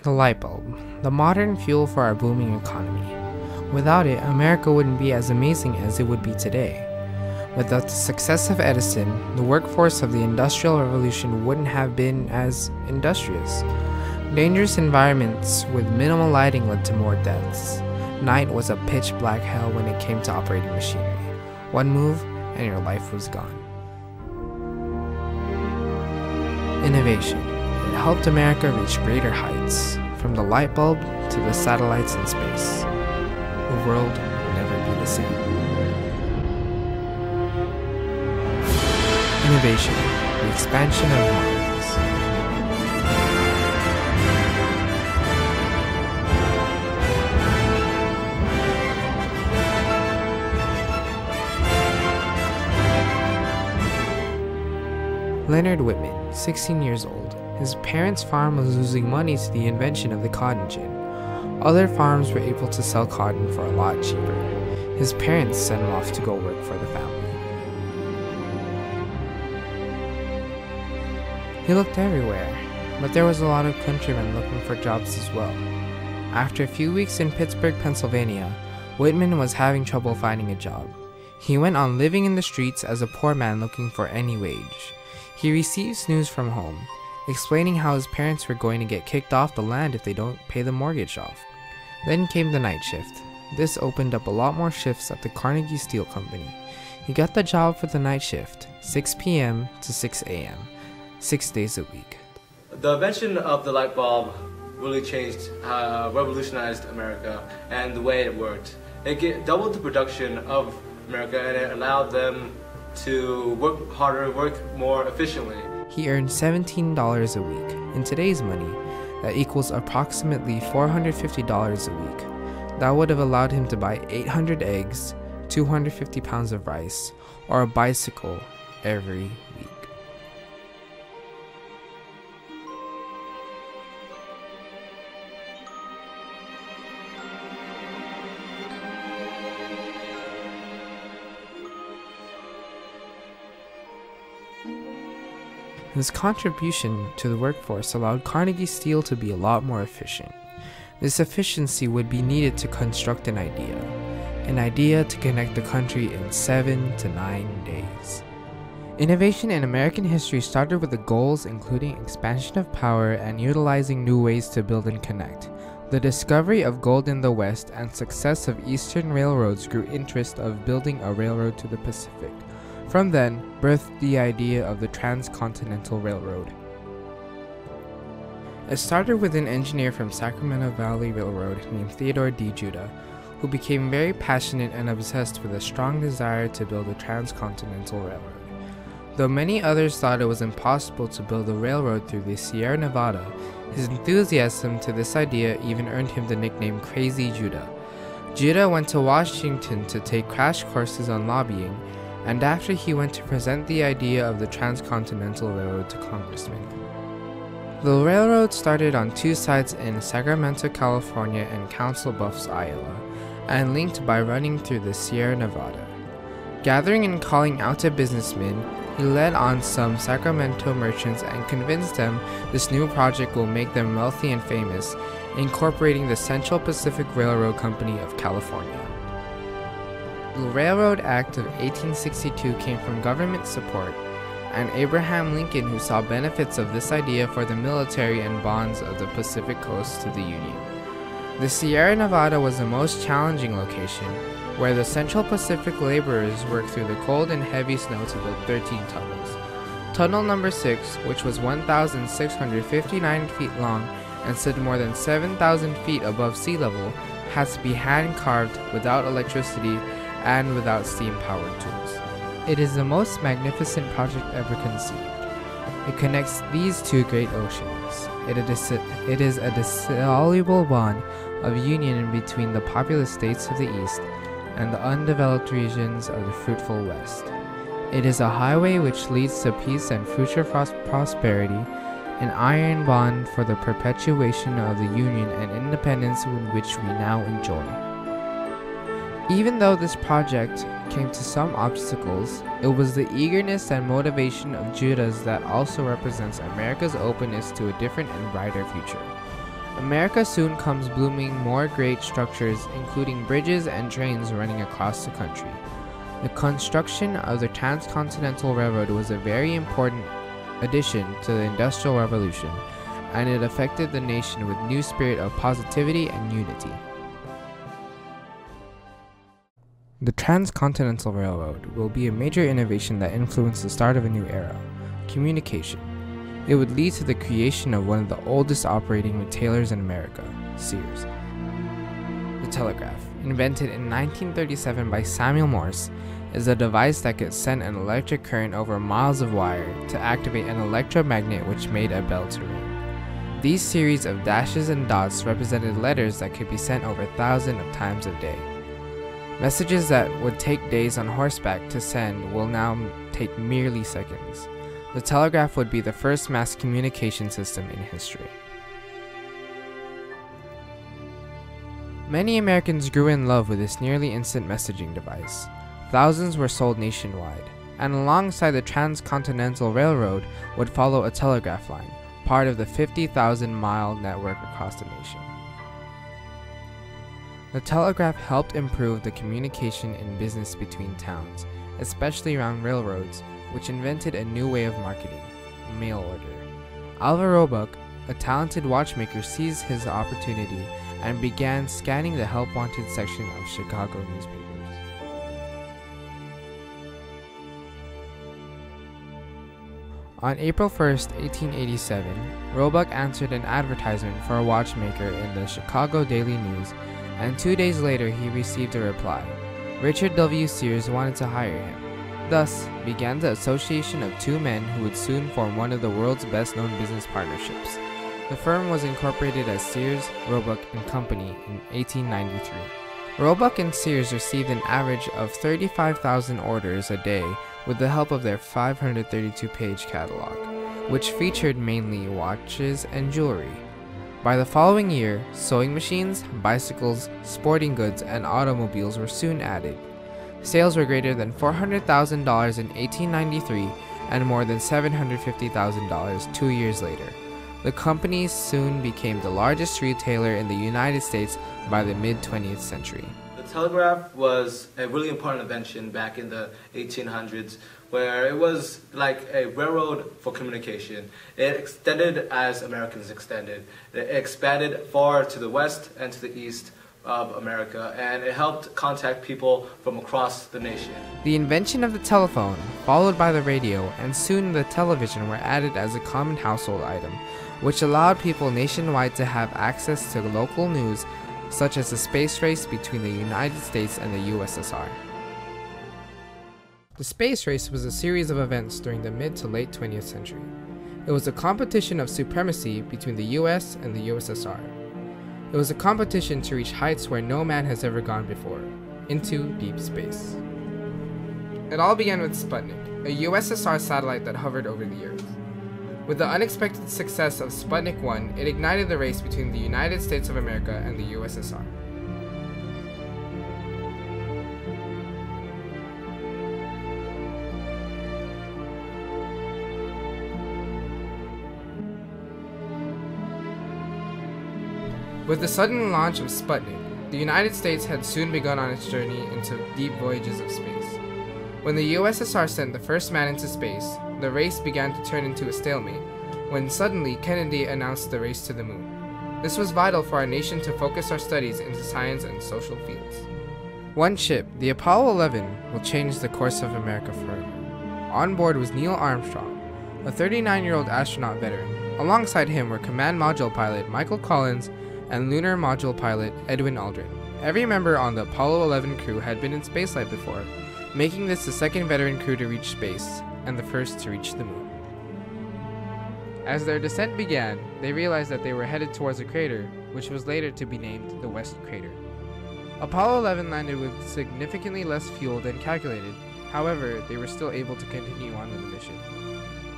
The light bulb, the modern fuel for our booming economy. Without it, America wouldn't be as amazing as it would be today. Without the success of Edison, the workforce of the Industrial Revolution wouldn't have been as industrious. Dangerous environments with minimal lighting led to more deaths. Night was a pitch black hell when it came to operating machinery. One move, and your life was gone. Innovation. It helped America reach greater heights, from the light bulb to the satellites in space. The world will never be the same. Innovation, the expansion of minds. Leonard Whitman, 16 years old. His parents' farm was losing money to the invention of the cotton gin. Other farms were able to sell cotton for a lot cheaper. His parents sent him off to go work for the family. He looked everywhere, but there was a lot of countrymen looking for jobs as well. After a few weeks in Pittsburgh, Pennsylvania, Whitman was having trouble finding a job. He went on living in the streets as a poor man looking for any wage. He receives news from home, explaining how his parents were going to get kicked off the land if they don't pay the mortgage off. Then came the night shift. This opened up a lot more shifts at the Carnegie Steel Company. He got the job for the night shift, 6 p.m. to 6 a.m., 6 days a week. The invention of the light bulb really revolutionized America and the way it worked. It doubled the production of America and it allowed them to work harder, work more efficiently. He earned $17 a week. In today's money, that equals approximately $450 a week. That would have allowed him to buy 800 eggs, 250 pounds of rice, or a bicycle every week. His contribution to the workforce allowed Carnegie Steel to be a lot more efficient. This efficiency would be needed to construct an idea to connect the country in 7 to 9 days. Innovation in American history started with the goals including expansion of power and utilizing new ways to build and connect. The discovery of gold in the West and success of Eastern railroads grew interest of building a railroad to the Pacific. From then, birthed the idea of the Transcontinental Railroad. It started with an engineer from Sacramento Valley Railroad named Theodore D. Judah, who became very passionate and obsessed with a strong desire to build a transcontinental railroad. Though many others thought it was impossible to build a railroad through the Sierra Nevada, his enthusiasm to this idea even earned him the nickname Crazy Judah. Judah went to Washington to take crash courses on lobbying, and after he went to present the idea of the Transcontinental Railroad to congressmen. The railroad started on two sites in Sacramento, California and Council Bluffs, Iowa, and linked by running through the Sierra Nevada. Gathering and calling out to businessmen, he led on some Sacramento merchants and convinced them this new project will make them wealthy and famous, incorporating the Central Pacific Railroad Company of California. The Railroad Act of 1862 came from government support, and Abraham Lincoln, who saw benefits of this idea for the military and bonds of the Pacific Coast to the Union. The Sierra Nevada was the most challenging location, where the Central Pacific laborers worked through the cold and heavy snow to build 13 tunnels. Tunnel number 6, which was 1,659 feet long and stood more than 7,000 feet above sea level, had to be hand-carved without electricity and without steam-powered tools. It is the most magnificent project ever conceived. It connects these two great oceans. It is a dissoluble bond of union in between the populous states of the East and the undeveloped regions of the fruitful West. It is a highway which leads to peace and future prosperity, an iron bond for the perpetuation of the union and independence which we now enjoy. Even though this project came to some obstacles, it was the eagerness and motivation of Judah's that also represents America's openness to a different and brighter future. America soon comes blooming more great structures, including bridges and trains running across the country. The construction of the Transcontinental Railroad was a very important addition to the Industrial Revolution, and it affected the nation with new spirit of positivity and unity. The Transcontinental Railroad will be a major innovation that influenced the start of a new era, communication. It would lead to the creation of one of the oldest operating retailers in America, Sears. The telegraph, invented in 1937 by Samuel Morse, is a device that could send an electric current over miles of wire to activate an electromagnet which made a bell to ring. These series of dashes and dots represented letters that could be sent over thousands of times a day. Messages that would take days on horseback to send will now take merely seconds. The telegraph would be the first mass communication system in history. Many Americans grew in love with this nearly instant messaging device. Thousands were sold nationwide, and alongside the Transcontinental Railroad would follow a telegraph line, part of the 50,000-mile network across the nation. The telegraph helped improve the communication and business between towns, especially around railroads, which invented a new way of marketing, mail order. Alva Roebuck, a talented watchmaker, seized his opportunity and began scanning the help wanted section of Chicago newspapers. On April 1, 1887, Roebuck answered an advertisement for a watchmaker in the Chicago Daily News, and 2 days later he received a reply. Richard W. Sears wanted to hire him. Thus began the association of two men who would soon form one of the world's best-known business partnerships. The firm was incorporated as Sears, Roebuck & Company in 1893. Roebuck and Sears received an average of 35,000 orders a day with the help of their 532-page catalog, which featured mainly watches and jewelry. By the following year, sewing machines, bicycles, sporting goods, and automobiles were soon added. Sales were greater than $400,000 in 1893 and more than $750,000 2 years later. The company soon became the largest retailer in the United States by the mid-20th century. The telegraph was a really important invention back in the 1800s, where it was like a railroad for communication. It extended as Americans extended. It expanded far to the west and to the east of America, and it helped contact people from across the nation. The invention of the telephone, followed by the radio, and soon the television were added as a common household item, which allowed people nationwide to have access to local news, such as the space race between the United States and the USSR. The space race was a series of events during the mid to late 20th century. It was a competition of supremacy between the US and the USSR. It was a competition to reach heights where no man has ever gone before, into deep space. It all began with Sputnik, a USSR satellite that hovered over the Earth. With the unexpected success of Sputnik 1, it ignited the race between the United States of America and the USSR. With the sudden launch of Sputnik, the United States had soon begun on its journey into deep voyages of space. When the USSR sent the first man into space, the race began to turn into a stalemate, when suddenly Kennedy announced the race to the moon. This was vital for our nation to focus our studies into science and social fields. One ship, the Apollo 11, will change the course of America forever. On board was Neil Armstrong, a 39-year-old astronaut veteran. Alongside him were Command Module pilot Michael Collins and Lunar Module pilot Edwin Aldrin. Every member on the Apollo 11 crew had been in spaceflight before, making this the second veteran crew to reach space, and the first to reach the moon. As their descent began, they realized that they were headed towards a crater, which was later to be named the West Crater. Apollo 11 landed with significantly less fuel than calculated. However, they were still able to continue on with the mission.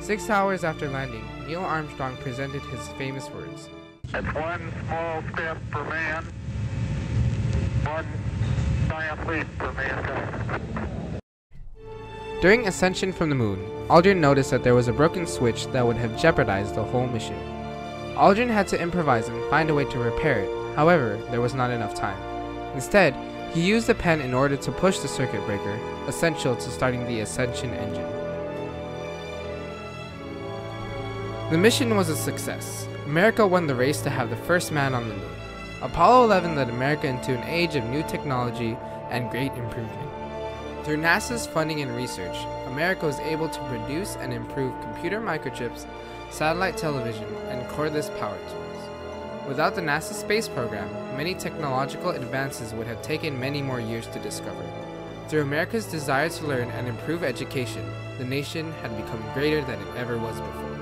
6 hours after landing, Neil Armstrong presented his famous words. It's one small step for man, one giant leap for mankind. During ascension from the moon, Aldrin noticed that there was a broken switch that would have jeopardized the whole mission. Aldrin had to improvise and find a way to repair it. However, there was not enough time. Instead, he used a pen in order to push the circuit breaker, essential to starting the Ascension engine. The mission was a success. America won the race to have the first man on the moon. Apollo 11 led America into an age of new technology and great improvement. Through NASA's funding and research, America was able to produce and improve computer microchips, satellite television, and cordless power tools. Without the NASA space program, many technological advances would have taken many more years to discover. Through America's desire to learn and improve education, the nation had become greater than it ever was before.